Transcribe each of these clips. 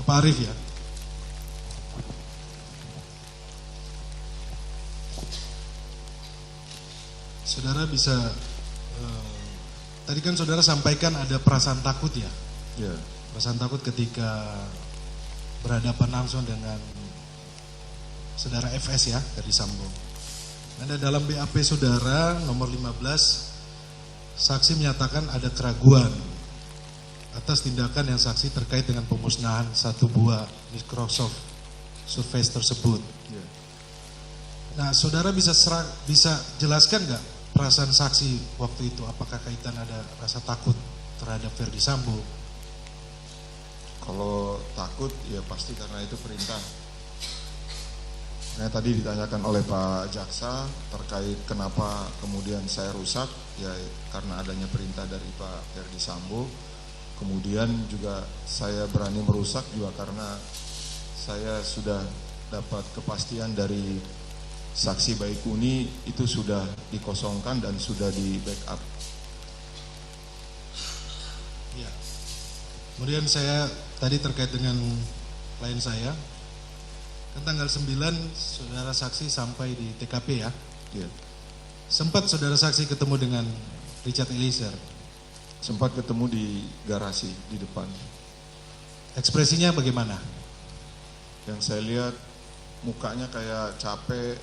Pak Arief ya. Saudara bisa, tadi kan saudara sampaikan ada perasaan takut ya? Ya. Perasaan takut ketika berhadapan langsung dengan saudara FS ya, dari Sambo. Ada dalam BAP saudara nomor 15, saksi menyatakan ada keraguan atas tindakan yang saksi terkait dengan pemusnahan satu buah Microsoft Surface tersebut. Ya. Nah, saudara bisa jelaskan nggak perasaan saksi waktu itu? Apakah kaitan ada rasa takut terhadap Ferdi Sambo? Kalau takut ya pasti karena itu perintah. Nah, tadi ditanyakan oleh Pak Jaksa terkait kenapa kemudian saya rusak, ya karena adanya perintah dari Pak Ferdi Sambo. Kemudian juga saya berani merusak juga karena saya sudah dapat kepastian dari saksi Baikuni itu sudah dikosongkan dan sudah di backup. Ya. Kemudian saya tadi terkait dengan klien saya, kan tanggal 9 saudara saksi sampai di TKP ya. Ya. Sempat saudara saksi ketemu dengan Richard Eliezer. Sempat ketemu di garasi di depan. Ekspresinya bagaimana? Yang saya lihat mukanya kayak capek,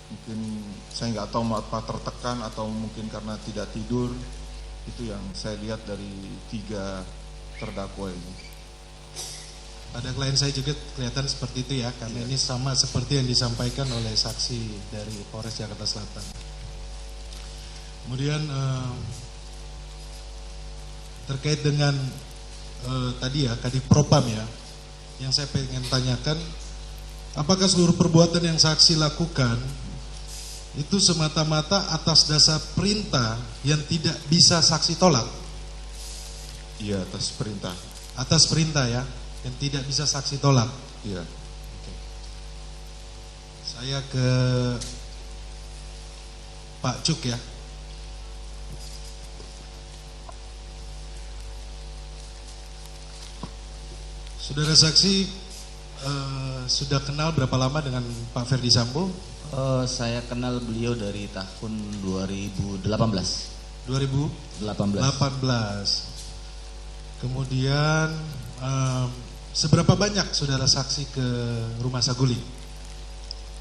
mungkin saya nggak tahu apa tertekan atau mungkin karena tidak tidur. Itu yang saya lihat dari 3 terdakwa ini. Pada klien saya juga kelihatan seperti itu ya, karena ini sama seperti yang disampaikan oleh saksi dari Polres Jakarta Selatan. Kemudian terkait dengan tadi ya Kadif Propam ya, yang saya pengen tanyakan, apakah seluruh perbuatan yang saksi lakukan itu semata-mata atas dasar perintah yang tidak bisa saksi tolak? Iya, atas perintah. Atas perintah ya, yang tidak bisa saksi tolak. Iya. Oke. Saya ke Pak Cuk ya. Saudara saksi sudah kenal berapa lama dengan Pak Ferdi Sambo? Saya kenal beliau dari tahun 2018. 2018. Kemudian seberapa banyak saudara saksi ke rumah Saguling?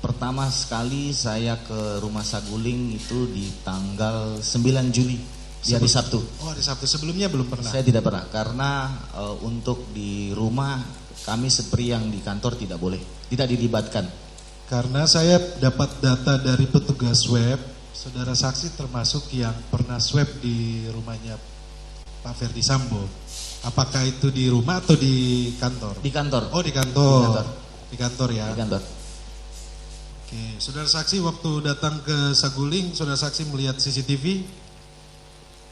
Pertama sekali saya ke rumah Saguling itu di tanggal 9 Juli. Di hari Sabtu. Oh, hari Sabtu. Sebelumnya belum pernah? Saya tidak pernah, karena untuk di rumah kami seperti yang di kantor tidak boleh, tidak dilibatkan. Karena saya dapat data dari petugas swab, saudara saksi termasuk yang pernah swab di rumahnya Pak Ferdi Sambo. Apakah itu di rumah atau di kantor? Di kantor. Oh, di kantor. Di kantor. Di kantor ya. Di kantor. Oke, saudara saksi waktu datang ke Saguling, saudara saksi melihat CCTV?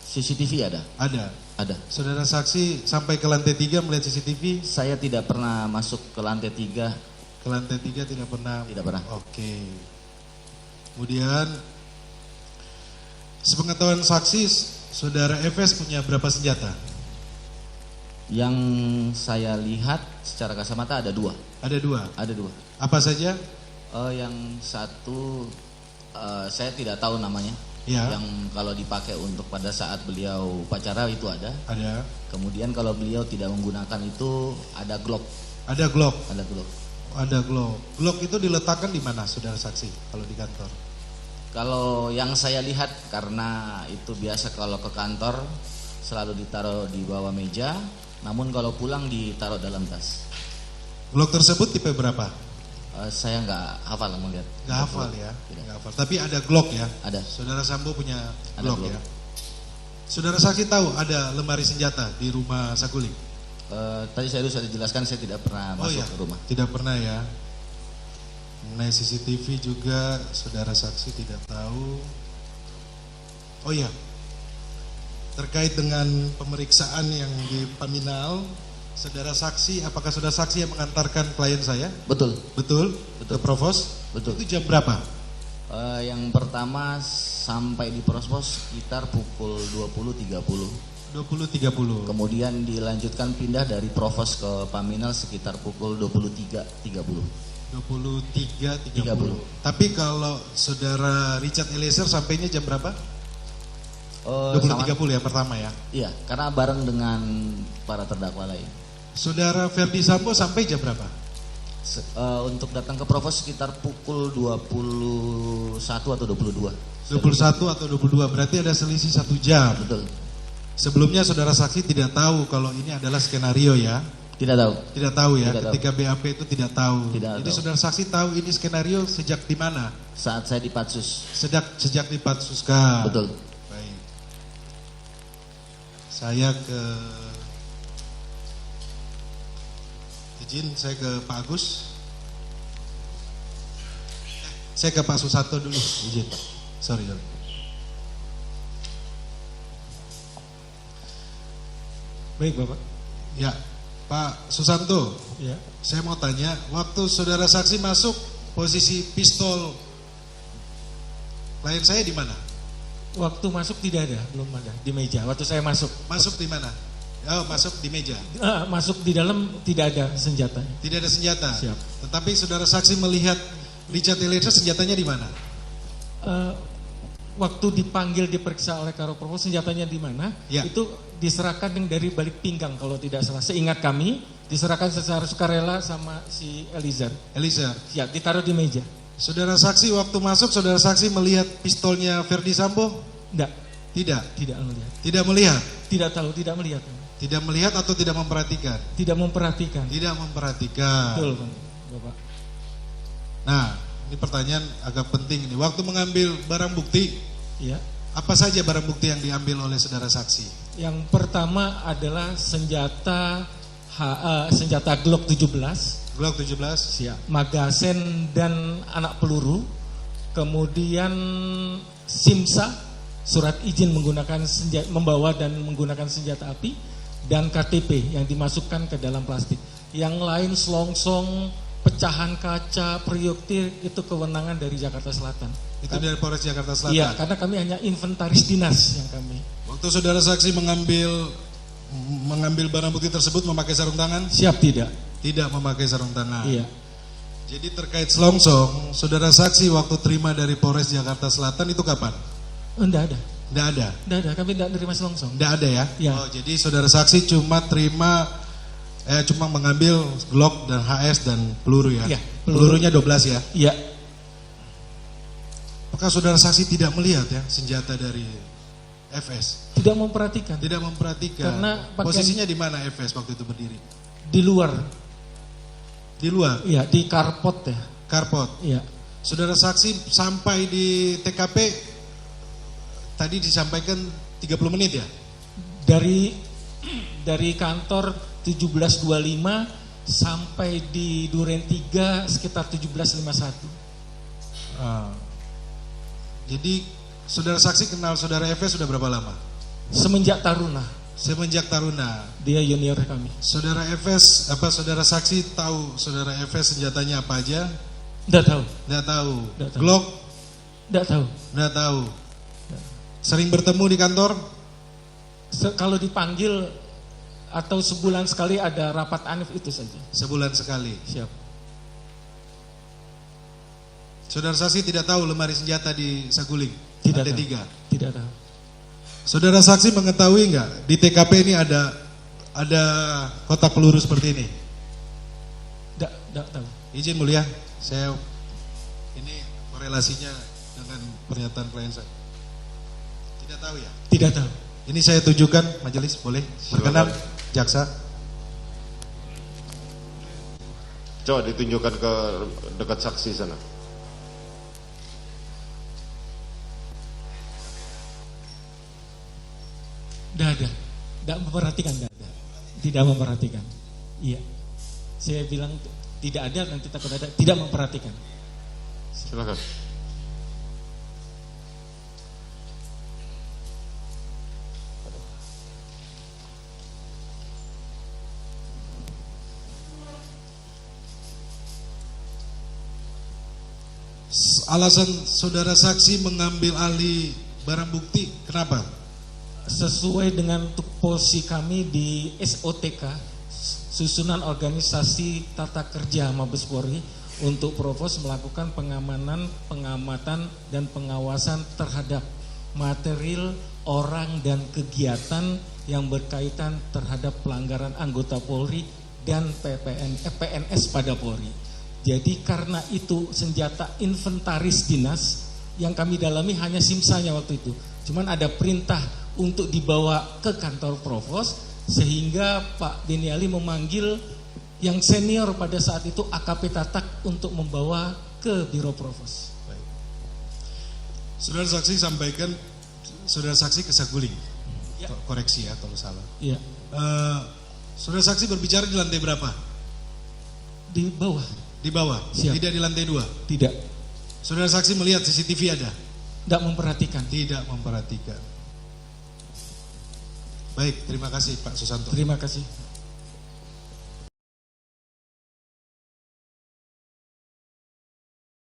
CCTV ada? Ada. Ada. Saudara saksi sampai ke lantai 3 melihat CCTV? Saya tidak pernah masuk ke lantai 3. Ke lantai 3 tidak pernah? Tidak pernah. Oke. Kemudian sepengetahuan saksi, saudara FS punya berapa senjata? Yang saya lihat secara kasat mata ada 2. Ada 2? Ada 2. Apa saja? Yang satu saya tidak tahu namanya. Ya. Yang kalau dipakai untuk pada saat beliau upacara itu ada. Ada. Kemudian kalau beliau tidak menggunakan itu ada Glock. Ada Glock. Ada Glock. Ada Glock. Glock itu diletakkan di mana, saudara saksi? Kalau di kantor? Kalau yang saya lihat, karena itu biasa kalau ke kantor selalu ditaruh di bawah meja, namun kalau pulang ditaruh dalam tas. Glock tersebut tipe berapa? Saya nggak hafal melihat. Nggak hafal ya? Nggak hafal. Tapi ada Glock ya? Ada. Saudara Sambo punya Ada Glock ya? Saudara saksi tahu ada lemari senjata di rumah Saguling? Tadi saya sudah jelaskan, saya tidak pernah masuk ke rumah. Tidak pernah ya? Mengenai CCTV juga saudara saksi tidak tahu. Oh iya, terkait dengan pemeriksaan yang di Paminal, saudara saksi, apakah saudara saksi yang mengantarkan klien saya? Betul. Betul? Betul. Ke Provos? Betul. Itu jam berapa? Yang pertama sampai di Provos sekitar pukul 20.30. 20.30. Kemudian dilanjutkan pindah dari Provos ke Paminal sekitar pukul 23.30. 23.30. Tapi kalau saudara Richard Eliezer sampainya jam berapa? 20.30 ya pertama ya? Iya, karena bareng dengan para terdakwa lain. Saudara Ferdi Sambo sampai jam berapa? Untuk datang ke Provos sekitar pukul 21 atau 22. 21 atau 22, berarti ada selisih 1 jam. Betul. Sebelumnya saudara saksi tidak tahu kalau ini adalah skenario ya? Tidak tahu. Tidak tahu ya, Tidak ketika BAP itu tidak tahu. Tidak Jadi tahu. saudara saksi tahu ini skenario sejak di mana? Saat saya di Patsus. Sejak di Patsuska. Betul. Baik. Saya ke Pak Agus. Saya ke Pak Susanto dulu, izin Pak. Sorry. Baik Bapak. Ya, Pak Susanto. Ya. Saya mau tanya, waktu saudara saksi masuk, posisi pistol klien saya di mana? Waktu masuk tidak ada, belum ada di meja. Waktu saya masuk. Masuk di mana? Oh, masuk di meja. Masuk di dalam tidak ada senjata. Tidak ada senjata. Siap. Tetapi saudara saksi melihat Richard Eliezer senjatanya di mana? Waktu dipanggil diperiksa oleh Karo Provos senjatanya di mana? Ya. Itu diserahkan yang dari balik pinggang kalau tidak salah. Seingat kami diserahkan secara sukarela sama si Eliezer. Eliezer. Ya, ditaruh di meja. Saudara saksi waktu masuk, saudara saksi melihat pistolnya Ferdi Sambo? Enggak, Tidak. tidak melihat. Tidak melihat. Tidak tahu, tidak melihat. Tidak melihat atau tidak memperhatikan? Tidak memperhatikan. Tidak memperhatikan. Betul, Bapak. Nah, ini pertanyaan agak penting ini. Waktu mengambil barang bukti, Ya. apa saja barang bukti yang diambil oleh saudara saksi? Yang pertama adalah senjata Glock 17. Glock 17. Siap. Magazen dan anak peluru. Kemudian SIMSA, surat izin menggunakan membawa dan menggunakan senjata api, dan KTP yang dimasukkan ke dalam plastik. Yang lain selongsong, pecahan kaca, proyektil itu kewenangan dari Jakarta Selatan. Itu dari Polres Jakarta Selatan. Iya, karena kami hanya inventaris dinas yang kami. Waktu saudara saksi mengambil barang bukti tersebut memakai sarung tangan? Siap tidak? Tidak memakai sarung tangan. Iya. Jadi terkait selongsong, saudara saksi waktu terima dari Polres Jakarta Selatan itu kapan? Enggak ada. Tidak ada. Enggak ada, kami tidak menerima selongsong. Tidak ada ya? Ya. Oh, jadi saudara saksi cuma mengambil Glock dan HS dan peluru ya? Iya, peluru. Pelurunya 12 ya? Iya. Apakah saudara saksi tidak melihat ya senjata dari FS? Tidak memperhatikan. Tidak memperhatikan. Karena Posisinya di mana FS waktu itu berdiri? Di luar. Di luar? Iya, di carport ya. Carport. Iya. Saudara saksi sampai di TKP tadi disampaikan 30 menit ya? Dari kantor 17.25 sampai di Duren 3 sekitar 17.51. Jadi saudara saksi kenal saudara FS sudah berapa lama? Semenjak Taruna. Semenjak Taruna. Dia junior kami. Saudara FS, saudara saksi tahu saudara FS senjatanya apa aja? Enggak tahu. Tidak tahu. Nggak tahu. Glock? Enggak tahu. Tidak tahu. Sering bertemu di kantor? Kalau dipanggil atau sebulan sekali ada rapat anif itu saja. Sebulan sekali. Siap. Saudara saksi tidak tahu lemari senjata di Saguling? Tidak ada tahu. 3. Tidak tahu. Saudara saksi mengetahui nggak di TKP ini ada kotak peluru seperti ini? Enggak tahu. Izin mulia, saya ini korelasinya dengan pernyataan klien saya. Tidak tahu ya? Tidak tahu. Ini saya tunjukkan majelis, boleh? Perkenan, jaksa. Coba ditunjukkan ke dekat saksi sana. Tidak ada. Tidak memperhatikan, tidak ada. Tidak memperhatikan. Iya. Saya bilang tidak ada, nanti takut ada. Tidak memperhatikan. Silakan. Alasan saudara saksi mengambil alih barang bukti, kenapa? sesuai dengan tupoksi kami di SOTK, susunan organisasi tata kerja Mabes Polri, untuk Provos melakukan pengamanan, pengamatan dan pengawasan terhadap material, orang dan kegiatan yang berkaitan terhadap pelanggaran anggota Polri dan PNS pada Polri. Jadi karena itu senjata inventaris dinas yang kami dalami hanya simsanya waktu itu. Cuman ada perintah untuk dibawa ke kantor Provos, sehingga Pak Beni Ali memanggil yang senior pada saat itu AKP Tatak untuk membawa ke Biro Provos. Baik. Saudara saksi sampaikan, saudara saksi ke Saguling. Ya. Koreksi ya kalau salah. Iya. Saudara saksi berbicara di lantai berapa? Di bawah. Di bawah. Siap. Tidak di lantai 2. Tidak. Saudara saksi melihat CCTV ada? Tidak memperhatikan. Tidak memperhatikan. Baik, terima kasih Pak Susanto. Terima kasih.